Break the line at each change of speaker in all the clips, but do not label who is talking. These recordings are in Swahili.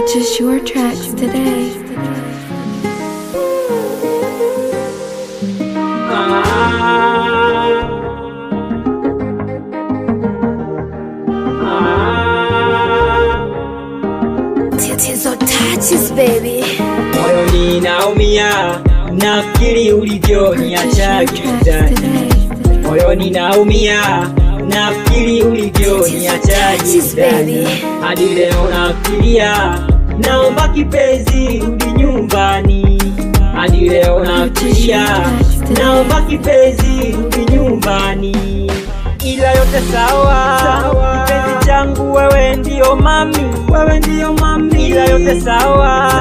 Purchase your tracks today. Tatizo touches baby.
Moyo ninaumia, nafikiri ulivyoniacha gizani. Moyo ninaumia, nafikiri ulivyoniacha gizani. Hadi leo nafikiria, naomba kipenzi rudi nyumbani. Hadi leo nafikiria, naomba kipenzi rudi nyumbani. Ila yote sawa, kipenzi changu wewe ndio mami, wewe ndio mami. Ila yote sawa,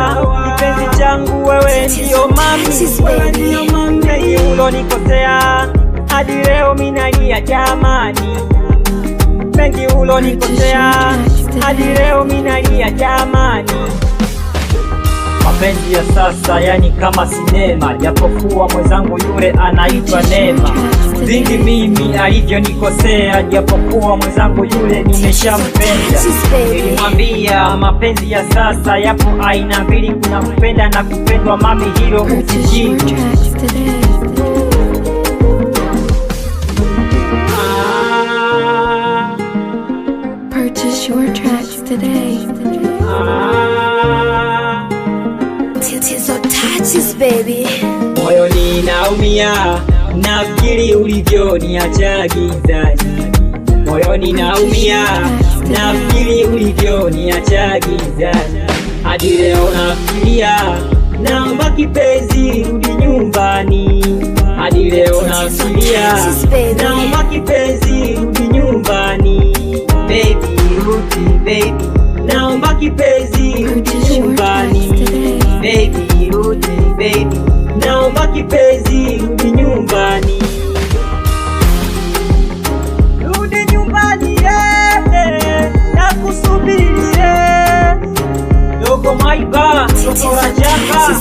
kipenzi changu wewe ndio mami, wewe ndio mami. Mengi ulonikosea, hadi leo mimi nalia jamani. Mengi ulonikosea, hadi leo mimi nalia jamani. Mapenzi ya sasa yani kama sinema, japokuwa mwenzangu yule anaitwa Neema. Vingi mimi alivyonikosea, japokuwa mwenzangu yule nimeshampenda. Nilimwambia mapenzi ya sasa yapo aina mbili, kuna kupenda na kupendwa mami, hilo usijui.
Purchase your tracks today. Tatizo touches baby.
Moyo ninaumia, nafikiri ulivyoniacha gizani. Moyo ninaumia, nafikiri ulivyoniacha gizani. Hadi leo nafikiria, naomba kipenzi rudi nyumbani. Hadi leo nafikiria, naomba kipenzi rudi nyumbani. Baby rudi baby, naomba kipenzi rudi nyumbani. Baby rudi baby, naomba kipenzi rudi nyumbani. Rudi nyumbani nakusubiri Dogo Maiba, Dogo Rajaka.